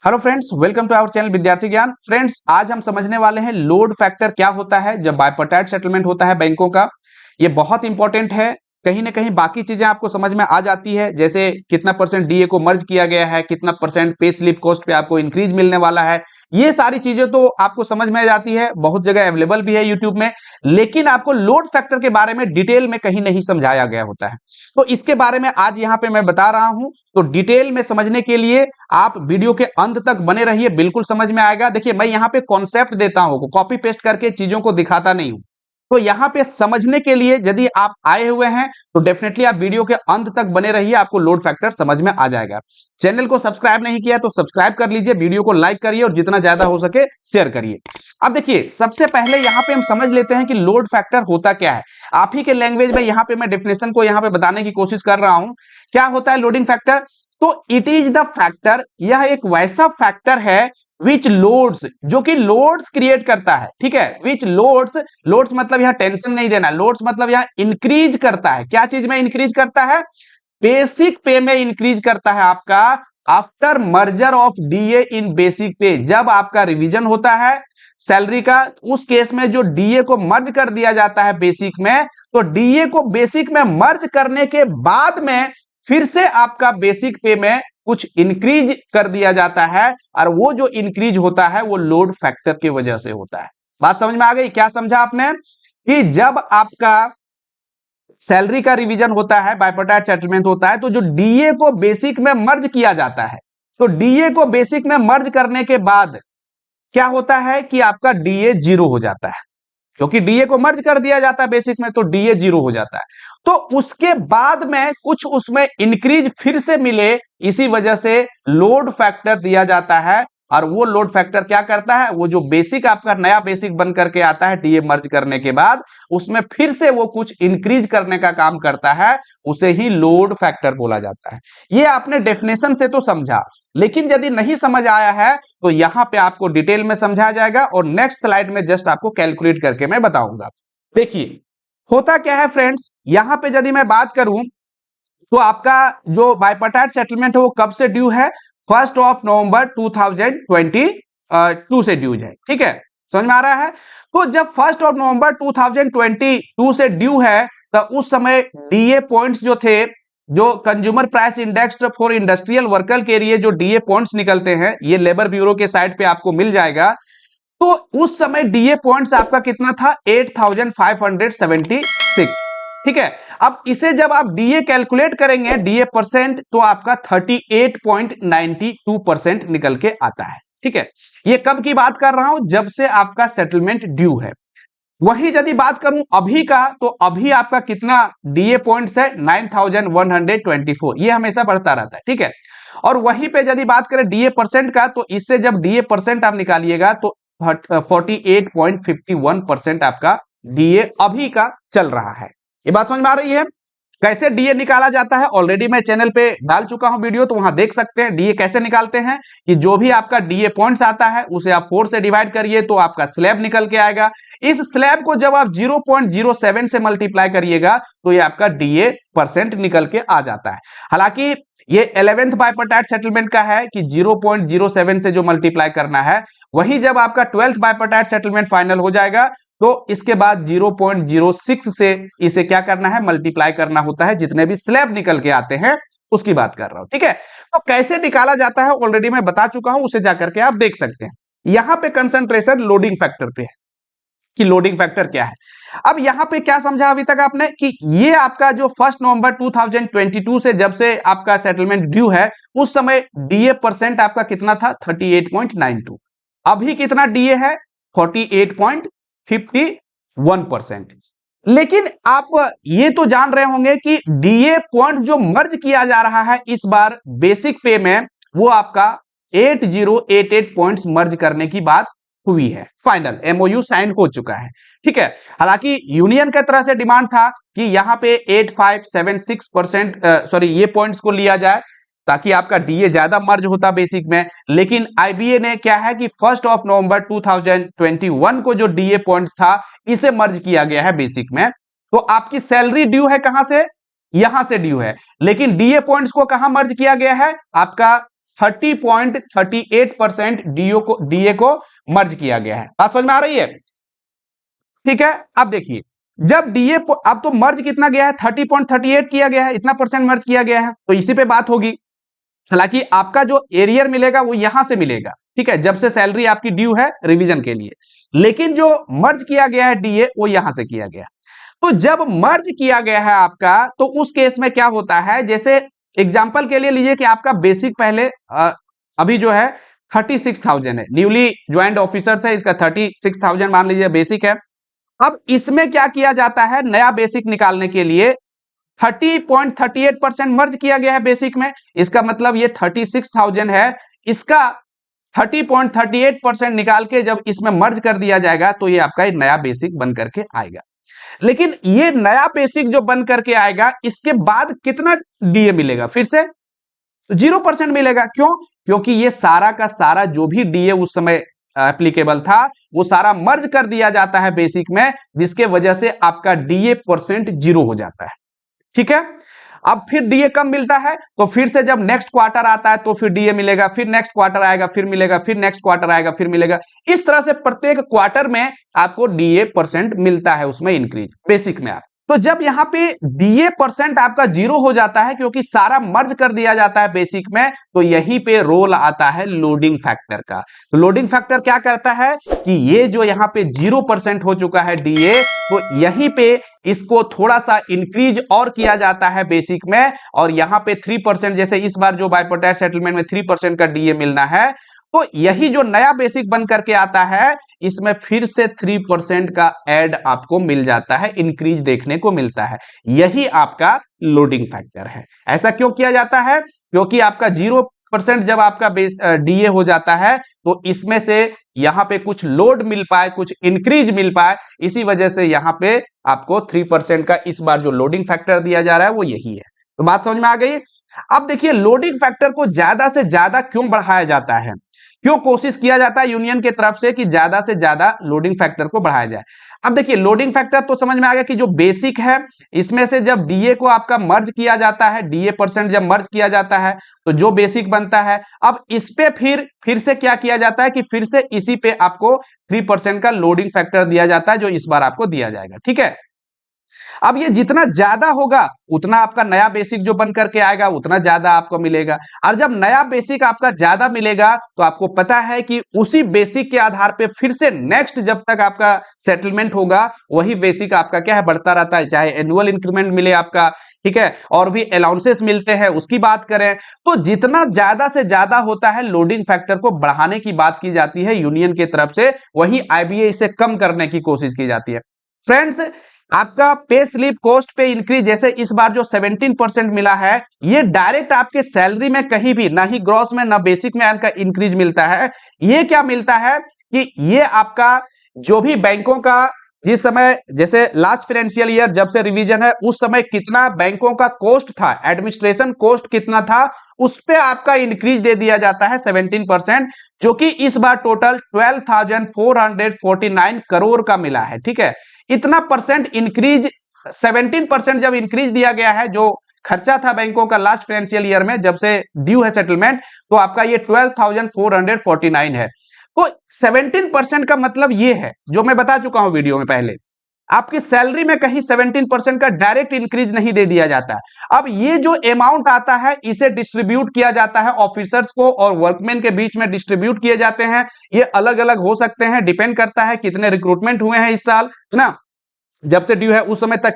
Hello friends, welcome to our channel Vidyarthi Gyan. Friends, आज हम समझने वाले हैं लोड फैक्टर क्या होता है जब बाइपर्टाइट सेटलमेंट होता है बैंकों का। ये बहुत इंपॉर्टेंट है। कहीं ना कहीं बाकी चीजें आपको समझ में आ जाती है, जैसे कितना परसेंट डीए को मर्ज किया गया है, कितना परसेंट पे स्लिप कॉस्ट पे आपको इंक्रीज मिलने वाला है। ये सारी चीजें तो आपको समझ में आ जाती है, बहुत जगह अवेलेबल भी है यूट्यूब में। लेकिन आपको लोड फैक्टर के बारे में डिटेल में कहीं नहीं समझाया गया होता है, तो इसके बारे में आज यहाँ पे मैं बता रहा हूं। तो डिटेल में समझने के लिए आप वीडियो के अंत तक बने रहिए, बिल्कुल समझ में आएगा। देखिए, मैं यहाँ पे कॉन्सेप्ट देता हूं, कॉपी पेस्ट करके चीजों को दिखाता नहीं हूं। तो यहाँ पे समझने के लिए यदि आप आए हुए हैं तो डेफिनेटली आप वीडियो के अंत तक बने रहिए, आपको लोड फैक्टर समझ में आ जाएगा। चैनल को सब्सक्राइब नहीं किया तो सब्सक्राइब कर लीजिए, वीडियो को लाइक करिए और जितना ज्यादा हो सके शेयर करिए। अब देखिए, सबसे पहले यहाँ पे हम समझ लेते हैं कि लोड फैक्टर होता क्या है। आप ही के लैंग्वेज में यहाँ पे मैं डेफिनेशन को यहाँ पे बताने की कोशिश कर रहा हूं। क्या होता है लोडिंग फैक्टर? तो इट इज द फैक्टर, यह एक वैसा फैक्टर है विच लोड्स, जो कि लोड्स क्रिएट करता है। ठीक है, विच लोड्स, लोड्स मतलब यहां टेंशन नहीं देना, लोड्स मतलब यहां इंक्रीज करता है। क्या चीज में इंक्रीज करता है? बेसिक पे में इंक्रीज करता है आपका after merger of DA in basic पे। जब आपका रिवीजन होता है सैलरी का, उस केस में जो डीए को मर्ज कर दिया जाता है बेसिक में, तो डीए को बेसिक में मर्ज करने के बाद में फिर से आपका बेसिक पे में कुछ इंक्रीज कर दिया जाता है, और वो जो इंक्रीज होता है वो लोड फैक्टर की वजह से होता है। बात समझ में आ गई? क्या समझा आपने? कि जब आपका सैलरी का रिवीजन होता है, बाइपर्टाइट सेटलमेंट होता है, तो जो डीए को बेसिक में मर्ज किया जाता है, तो डीए को बेसिक में मर्ज करने के बाद क्या होता है कि आपका डीए जीरो हो जाता है, क्योंकि डीए को मर्ज कर दिया जाता है बेसिक में, तो डीए जीरो हो जाता है। तो उसके बाद में कुछ उसमें इंक्रीज फिर से मिले, इसी वजह से लोड फैक्टर दिया जाता है। और वो लोड फैक्टर क्या करता है? वो जो बेसिक आपका नया बेसिक बन करके आता है डीए मर्ज करने के बाद, उसमें फिर से वो कुछ इंक्रीज करने का काम करता है, उसे ही लोड फैक्टर बोला जाता है। ये आपने डेफिनेशन से तो समझा, लेकिन यदि नहीं समझ आया है तो यहां पे आपको डिटेल में समझाया जाएगा, और नेक्स्ट स्लाइड में जस्ट आपको कैलकुलेट करके मैं बताऊंगा। देखिए, होता क्या है फ्रेंड्स, यहां पे यदि मैं बात करूं तो आपका जो बाइपर्टाइट सेटलमेंट है वो कब से ड्यू है? 1 नवंबर 2022 से ड्यू है। ठीक है, समझ में आ रहा है? तो जब 1 नवंबर 2022 से ड्यू है, तो उस समय डीए पॉइंट्स जो थे, जो consumer price index for industrial worker के लिए जो डीए पॉइंट्स निकलते हैं, ये लेबर ब्यूरो के साइट पे आपको मिल जाएगा। तो उस समय डीए पॉइंट्स आपका कितना था? 8576। ठीक है, अब इसे जब आप डीए कैलकुलेट करेंगे, डीए परसेंट, तो आपका 38.92% निकल के आता है। ठीक है, ये कब की बात कर रहा हूं? जब से आपका सेटलमेंट ड्यू है। वही यदि बात करूं अभी का, तो अभी आपका कितना डीए पॉइंट्स है? 9124। ये हमेशा बढ़ता रहता है। ठीक है, और वहीं पे यदि बात करें डीए परसेंट का, तो इससे जब डीए परसेंट आप निकालिएगा तो 48.51% आपका डीए अभी का चल रहा है। ये बात समझ में आ रही है? कैसे डीए निकाला जाता है ऑलरेडी मैं चैनल पे डाल चुका हूं वीडियो, तो वहां देख सकते हैं डीए कैसे निकालते हैं। कि जो भी आपका डीए पॉइंट्स आता है उसे आप 4 से डिवाइड करिए तो आपका स्लैब निकल के आएगा। इस स्लैब को जब आप 0.07 से मल्टीप्लाई करिएगा तो ये आपका डीए परसेंट निकल के आ जाता है। हालांकि ये 11th बाइपर्टाइट सेटलमेंट का है कि 0.07 से जो मल्टीप्लाई करना है, वही जब आपका 12th बाइपर्टाइट सेटलमेंट फाइनल हो जाएगा तो इसके बाद 0.06 से इसे क्या करना है? मल्टीप्लाई करना होता है। जितने भी स्लैब निकल के आते हैं उसकी बात कर रहा हूं। ठीक है, तो कैसे निकाला जाता है ऑलरेडी मैं बता चुका हूं, उसे जाकर के आप देख सकते हैं। यहां पे कंसंट्रेशन लोडिंग फैक्टर पे है कि लोडिंग फैक्टर क्या है। अब यहां पे क्या समझा अभी तक आपने? कि ये आपका जो 1 नवंबर 2022 से जब से आपका सेटलमेंट ड्यू है, उस समय डीए परसेंट आपका कितना था? 38.92। अभी कितना डीए है? 48.51%। लेकिन आप ये तो जान रहे होंगे कि डीए पॉइंट जो मर्ज किया जा रहा है इस बार बेसिक पे में, वो आपका 8088 पॉइंट्स मर्ज करने की बात हुई है। फाइनल एमओयू साइन हो चुका है। ठीक है, हालांकि यूनियन की तरह से डिमांड था कि यहां पे 8576% सॉरी ये पॉइंट्स को लिया जाए ताकि आपका डीए ज्यादा मर्ज होता बेसिक में। लेकिन आईबीए ने क्या है कि 1 नवंबर 2021 को जो डीए पॉइंट्स था इसे मर्ज किया गया है बेसिक में। तो आपकी सैलरी ड्यू है कहां से? यहां से ड्यू है, लेकिन डीए पॉइंट्स को कहां मर्ज किया गया है? आपका 30.38% डीए को मर्ज किया गया है। बात समझ में आ रही है? ठीक है, अब देखिए जब डीए अब तो मर्ज कितना गया है, 30.38 किया गया है, इतना परसेंट मर्ज किया गया है, तो इसी पे बात होगी। हालांकि आपका जो एरियर मिलेगा वो यहां से मिलेगा, ठीक है, जब से सैलरी आपकी ड्यू है रिवीजन के लिए, लेकिन जो मर्ज किया गया है डीए वो यहां से किया गया। तो जब मर्ज किया गया है आपका, तो उस केस में क्या होता है, जैसे एग्जांपल के लिए लीजिए कि आपका बेसिक पहले अभी जो है 36,000 है, न्यूली ज्वाइंट ऑफिसर है, इसका 36,000 मान लीजिए बेसिक है। अब इसमें क्या किया जाता है, नया बेसिक निकालने के लिए 30.38% मर्ज किया गया है बेसिक में, इसका मतलब ये 36,000 है, इसका 30.38% निकाल के जब इसमें मर्ज कर दिया जाएगा तो ये आपका नया बेसिक बन करके आएगा। लेकिन ये नया बेसिक जो बन करके आएगा इसके बाद कितना डीए मिलेगा, फिर से 0% मिलेगा। क्यों? क्योंकि ये सारा का सारा जो भी डीए उस समय एप्लीकेबल था वो सारा मर्ज कर दिया जाता है बेसिक में, जिसके वजह से आपका डीए परसेंट 0 हो जाता है। ठीक है, अब फिर डीए कम मिलता है तो फिर से जब नेक्स्ट क्वार्टर आता है तो फिर डीए मिलेगा, फिर नेक्स्ट क्वार्टर आएगा फिर मिलेगा, फिर नेक्स्ट क्वार्टर आएगा फिर मिलेगा। इस तरह से प्रत्येक क्वार्टर में आपको डीए परसेंट मिलता है उसमें इंक्रीज बेसिक में। आप तो जब यहां पे डीए परसेंट आपका 0 हो जाता है क्योंकि सारा मर्ज कर दिया जाता है बेसिक में, तो यहीं पे रोल आता है लोडिंग फैक्टर का। तो लोडिंग फैक्टर क्या करता है कि ये जो यहां पे 0% हो चुका है डीए, तो यहीं पे इसको थोड़ा सा इंक्रीज और किया जाता है बेसिक में, और यहां पे 3%, जैसे इस बार जो बाइपोटेट सेटलमेंट में 3% का डीए मिलना है, तो यही जो नया बेसिक बन करके आता है इसमें फिर से 3% का ऐड आपको मिल जाता है, इंक्रीज देखने को मिलता है। यही आपका लोडिंग फैक्टर है। ऐसा क्यों किया जाता है? क्योंकि आपका 0% जब आपका बेस डीए हो जाता है तो इसमें से यहां पे कुछ लोड मिल पाए, कुछ इंक्रीज मिल पाए, इसी वजह से यहां पे आपको 3% का इस बार जो लोडिंग फैक्टर दिया जा रहा है वो यही है। तो बात समझ में आ गई? अब देखिए लोडिंग फैक्टर को ज्यादा से ज्यादा क्यों बढ़ाया जाता है, क्यों कोशिश किया जाता है यूनियन की तरफ से कि ज्यादा से ज्यादा लोडिंग फैक्टर को बढ़ाया जाए। अब देखिए लोडिंग फैक्टर तो समझ में आ गया कि जो बेसिक है इसमें से जब डीए को आपका मर्ज किया जाता है, डीए परसेंट जब मर्ज किया जाता है तो जो बेसिक बनता है, अब इस पे फिर से क्या किया जाता है कि फिर से इसी पे आपको 3% का लोडिंग फैक्टर दिया जाता है, जो इस बार आपको दिया जाएगा। ठीक है, अब ये जितना ज्यादा होगा उतना आपका नया बेसिक जो बन करके आएगा उतना ज्यादा आपको मिलेगा, और जब नया बेसिक आपका ज्यादा मिलेगा तो आपको पता है कि उसी बेसिक के आधार पे फिर से नेक्स्ट जब तक आपका सेटलमेंट होगा वही बेसिक आपका क्या है, बढ़ता रहता है, चाहे एनुअल इंक्रीमेंट मिले आपका, ठीक है, और भी अलाउंसेस मिलते हैं उसकी बात करें, तो जितना ज्यादा से ज्यादा होता है लोडिंग फैक्टर को बढ़ाने की बात की जाती है यूनियन की तरफ से, वही आईबीए इसे कम करने की कोशिश की जाती है। फ्रेंड्स, आपका पे स्लिप कॉस्ट पे इंक्रीज जैसे इस बार जो 17% मिला है, ये डायरेक्ट आपके सैलरी में कहीं भी, ना ही ग्रॉस में ना बेसिक में इनका इंक्रीज मिलता है। ये क्या मिलता है कि ये आपका जो भी बैंकों का जिस समय, जैसे लास्ट फाइनेंशियल ईयर जब से रिवीजन है उस समय कितना बैंकों का कॉस्ट था, एडमिनिस्ट्रेशन कॉस्ट कितना था, उस पे आपका इंक्रीज दे दिया जाता है 17%, जो कि इस बार टोटल 12,449 करोड़ का मिला है। ठीक है, इतना परसेंट इंक्रीज, 17% जब इंक्रीज दिया गया है, जो खर्चा था बैंकों का लास्ट फाइनेंशियल ईयर में जब से ड्यू है सेटलमेंट, तो आपका ये 12,449 है। तो 17% का मतलब ये है जो मैं बता चुका हूं वीडियो में पहले, आपकी सैलरी में कहीं 17% का डायरेक्ट इंक्रीज नहीं दे दिया जाता। अब ये जो अमाउंट आता है इसे डिस्ट्रीब्यूट किया जाता है ऑफिसर्स को और वर्कमैन के बीच में डिस्ट्रीब्यूट किए जाते हैं। ये अलग अलग हो सकते हैं, डिपेंड करता है कितने रिक्रूटमेंट हुए हैं इस साल, है ना, जब से ड्यू है उस समय तक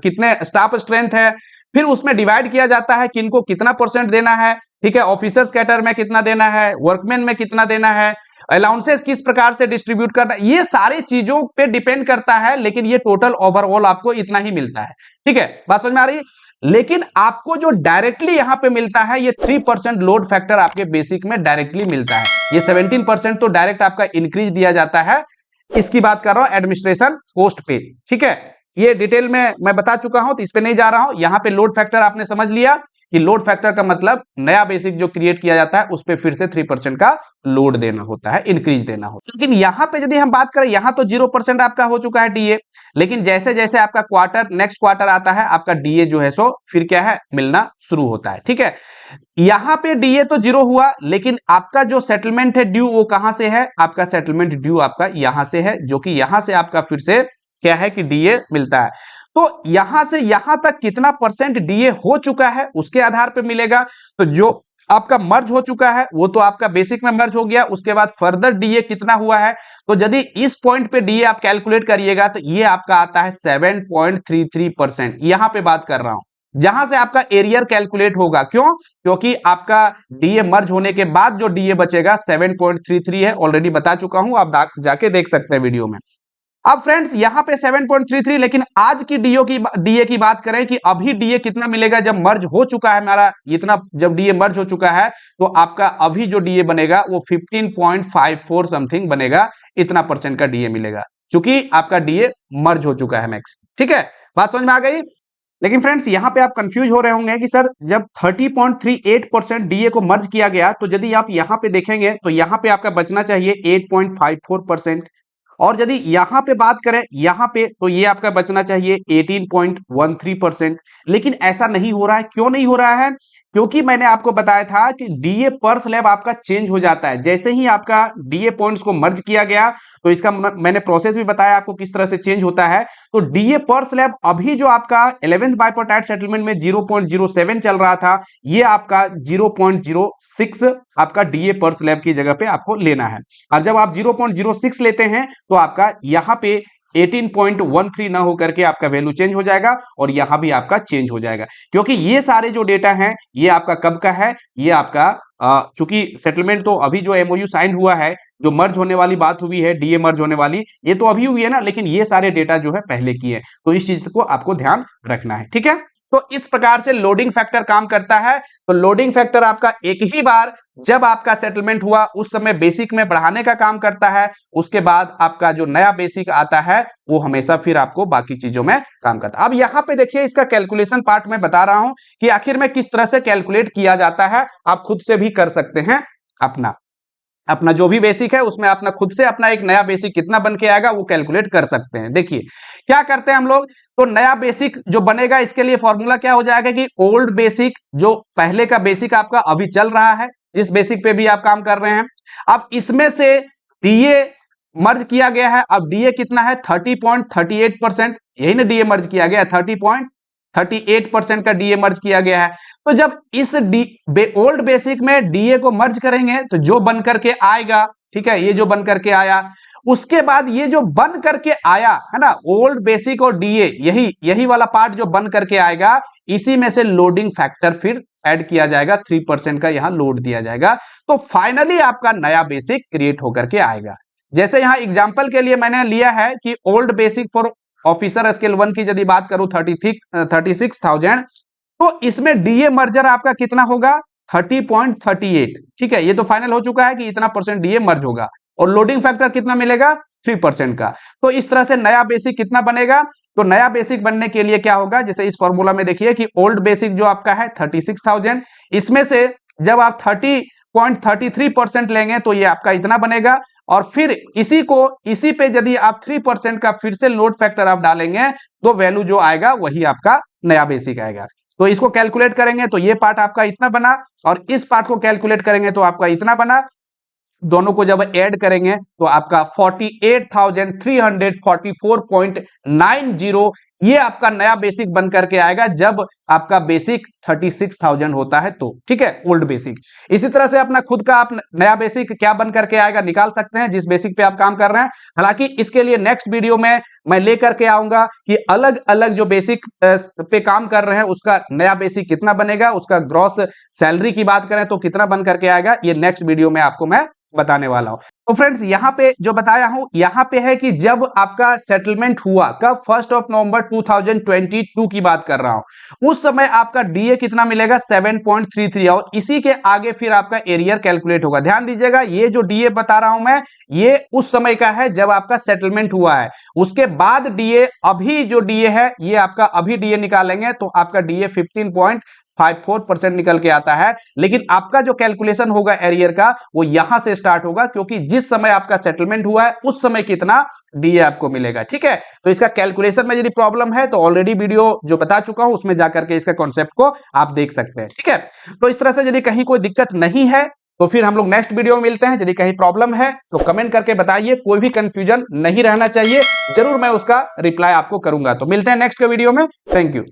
कितने स्टाफ स्ट्रेंथ है, फिर उसमें डिवाइड किया जाता है कि इनको कितना परसेंट देना है। ठीक है, ऑफिसर्स कैडर में कितना देना है, वर्कमैन में कितना देना है, अलाउंसेस किस प्रकार से डिस्ट्रीब्यूट करना है, ये सारी चीजों पे डिपेंड करता है, लेकिन ये टोटल ओवरऑल आपको इतना ही मिलता है। ठीक है, बात समझ में आ रही है? लेकिन आपको जो डायरेक्टली यहां पे मिलता है ये 3% लोड फैक्टर आपके बेसिक में डायरेक्टली मिलता है। ये 17% तो डायरेक्ट आपका इंक्रीज दिया जाता है, इसकी बात कर रहा हूं एडमिनिस्ट्रेशन कॉस्ट पे। ठीक है, ये डिटेल में मैं बता चुका हूं, तो इस पे नहीं जा रहा हूं। यहां पे लोड फैक्टर आपने समझ लिया कि लोड फैक्टर का मतलब नया बेसिक जो क्रिएट किया जाता है उस पे फिर से 3% का लोड देना होता है, इंक्रीज देना होता है। लेकिन यहां पे यदि हम बात करें, यहां तो 0% आपका हो चुका है डीए, लेकिन जैसे जैसे आपका क्वार्टर नेक्स्ट क्वार्टर आता है, आपका डीए जो है सो फिर क्या है, मिलना शुरू होता है। ठीक है, यहां पे डीए तो 0 हुआ, लेकिन आपका जो सेटलमेंट है ड्यू, वो कहां से है, आपका सेटलमेंट ड्यू आपका यहां से है, जो कि यहां से आपका फिर से क्या है कि डीए मिलता है। तो यहां से यहां तक कितना परसेंट डीए हो चुका है उसके आधार पर मिलेगा। तो जो आपका मर्ज हो चुका है वो तो आपका बेसिक में मर्ज हो गया, उसके बाद फर्दर डीए कितना हुआ है, तो यदि इस पॉइंट पे डीए आप कैलकुलेट करिएगा तो ये आपका आता है 7.33%। यहां पे बात कर रहा हूं जहां से आपका एरियर कैलकुलेट होगा। क्यों? क्योंकि आपका डीए मर्ज होने के बाद जो डीए बचेगा 7.33 है, ऑलरेडी बता चुका हूं, आप जाके देख सकते हैं वीडियो में। अब फ्रेंड्स यहां पे 7.33, लेकिन आज की डीए की बात करें कि अभी डीए कितना मिलेगा जब मर्ज हो चुका है हमारा इतना, जब डीए मर्ज हो चुका है तो आपका अभी जो डीए बनेगा वो 15.54 समथिंग बनेगा, इतना परसेंट का डीए मिलेगा क्योंकि आपका डीए मर्ज हो चुका है मैक्स। ठीक है, बात समझ में आ गई। लेकिन फ्रेंड्स यहां पे आप कंफ्यूज हो रहे होंगे कि सर जब 30.38% डीए को मर्ज किया गया, तो यदि आप यहां पे देखेंगे तो यहां पे आपका बचना चाहिए 8.54%, और यदि यहां पे बात करें यहां पे, तो ये आपका बचना चाहिए 18.13%। लेकिन ऐसा नहीं हो रहा है। क्यों नहीं हो रहा है? क्योंकि मैंने आपको बताया था कि डीए पर स्लैब आपका चेंज हो जाता है जैसे ही आपका डीए पॉइंट्स को मर्ज किया गया। तो इसका मैंने प्रोसेस भी बताया आपको किस तरह से चेंज होता है। तो डीए पर स्लैब अभी जो आपका 11th बाइपोर्टाइट सेटलमेंट में 0.07 चल रहा था, ये आपका 0.06 आपका डीए पर स्लैब की जगह पे आपको लेना है। और जब आप 0.06 लेते हैं तो आपका यहां पे 18.13 ना होकर के आपका वैल्यू चेंज हो जाएगा, और यहां भी आपका चेंज हो जाएगा। क्योंकि ये सारे जो डेटा हैं ये आपका कब का है, ये आपका चूंकि सेटलमेंट तो अभी जो एमओयू साइन हुआ है, जो मर्ज होने वाली बात हुई है, डीए मर्ज होने वाली, ये तो अभी हुई है ना, लेकिन ये सारे डेटा जो है पहले की है। तो इस चीज को आपको ध्यान रखना है। ठीक है, तो इस प्रकार से लोडिंग फैक्टर काम करता है। तो लोडिंग फैक्टर आपका एक ही बार जब आपका सेटलमेंट हुआ उस समय बेसिक में बढ़ाने का काम करता है, उसके बाद आपका जो नया बेसिक आता है वो हमेशा फिर आपको बाकी चीजों में काम करता है। अब यहां पे देखिए इसका कैलकुलेशन पार्ट में बता रहा हूं कि आखिर में किस तरह से कैलकुलेट किया जाता है। आप खुद से भी कर सकते हैं, अपना जो भी बेसिक है उसमें अपना खुद से अपना एक नया बेसिक कितना बन के आएगा वो कैलकुलेट कर सकते हैं। देखिए क्या करते हैं हम लोग, तो नया बेसिक जो बनेगा इसके लिए फॉर्मूला क्या हो जाएगा कि ओल्ड बेसिक, जो पहले का बेसिक आपका अभी चल रहा है, जिस बेसिक पे भी आप काम कर रहे हैं, अब इसमें से डीए मर्ज किया गया है। अब डीए कितना है, 30.38%, यही ना डीए मर्ज किया गया, 30.38% का डीए मर्ज किया गया है। तो जब इस ओल्ड बेसिक में डीए को मर्ज करेंगे तो जो बन करके आएगा, ठीक है, ये जो बन करके आया, उसके बाद ये जो बन करके आया है ना, ओल्ड बेसिक और डीए, यही वाला पार्ट जो बन करके आएगा, इसी में से लोडिंग फैक्टर फिर ऐड किया जाएगा, 3% का यहां लोड दिया जाएगा। तो फाइनली आपका नया बेसिक क्रिएट होकर के आएगा। जैसे यहां एग्जांपल के लिए मैंने लिया है कि old basic for officer scale 1 की यदि बात करूं 36,000, तो इसमें डीए मर्जर आपका कितना होगा, 30.38। ठीक है, ये तो फाइनल हो चुका है कि इतना परसेंट डीए मर्ज होगा, और लोडिंग फैक्टर कितना मिलेगा, 3% का। तो इस तरह से नया बेसिक कितना बनेगा, तो नया बेसिक बनने के लिए क्या होगा, जैसे इस फॉर्मूला में देखिए कि ओल्ड बेसिक जो आपका है 36,000, इसमें से जब आप 30.33% लेंगे तो ये आपका इतना बनेगा, और फिर इसी पे यदि आप 3% का फिर से लोड फैक्टर आप डालेंगे तो वैल्यू जो आएगा वही आपका नया बेसिक आएगा। तो इसको कैलकुलेट करेंगे तो ये पार्ट आपका इतना बना, और इस पार्ट को कैलकुलेट करेंगे तो आपका इतना बना। दोनों को जब ऐड करेंगे तो आपका 48,344.90 ये आपका नया बेसिक बन करके आएगा जब आपका बेसिक 36,000 होता है तो। ठीक है, ओल्ड बेसिक। इसी तरह से अपना खुद का आप नया बेसिक क्या बन करके आएगा निकाल सकते हैं जिस बेसिक पे आप काम कर रहे हैं। हालांकि इसके लिए नेक्स्ट वीडियो में मैं लेकर के आऊंगा कि अलग अलग जो बेसिक पे काम कर रहे हैं उसका नया बेसिक कितना बनेगा, उसका ग्रॉस सैलरी की बात करें तो कितना बन करके आएगा, ये नेक्स्ट वीडियो में आपको मैं बताने वाला हूं। तो फ्रेंड्स यहाँ पे जो बताया हूं, यहाँ पे है कि जब आपका सेटलमेंट हुआ, कब 1 नवंबर 2022 की बात कर रहा हूं, उस समय आपका डीए कितना मिलेगा 7.33, और इसी के आगे फिर आपका एरियर कैलकुलेट होगा। ध्यान दीजिएगा, ये जो डीए बता रहा हूं मैं, ये उस समय का है जब आपका सेटलमेंट हुआ है। उसके बाद डीए, अभी जो डीए है, ये आपका अभी डीए निकालेंगे तो आपका डीए 15.54% निकल के आता है। लेकिन आपका जो कैलकुलेशन होगा एरियर का, वो यहां से स्टार्ट होगा, क्योंकि जिस समय आपका सेटलमेंट हुआ है उस समय कितना डीए आपको मिलेगा। ठीक है, तो इसका कैलकुलेशन में यदि प्रॉब्लम है तो ऑलरेडी वीडियो जो बता चुका हूं उसमें जाकर के इसका कॉन्सेप्ट को आप देख सकते हैं। ठीक है, तो इस तरह से यदि कहीं कोई दिक्कत नहीं है तो फिर हम लोग नेक्स्ट वीडियो में मिलते हैं। यदि कहीं प्रॉब्लम है तो कमेंट करके बताइए, कोई भी कंफ्यूजन नहीं रहना चाहिए, जरूर मैं उसका रिप्लाई आपको करूंगा। तो मिलते हैं नेक्स्ट वीडियो में। Thank you.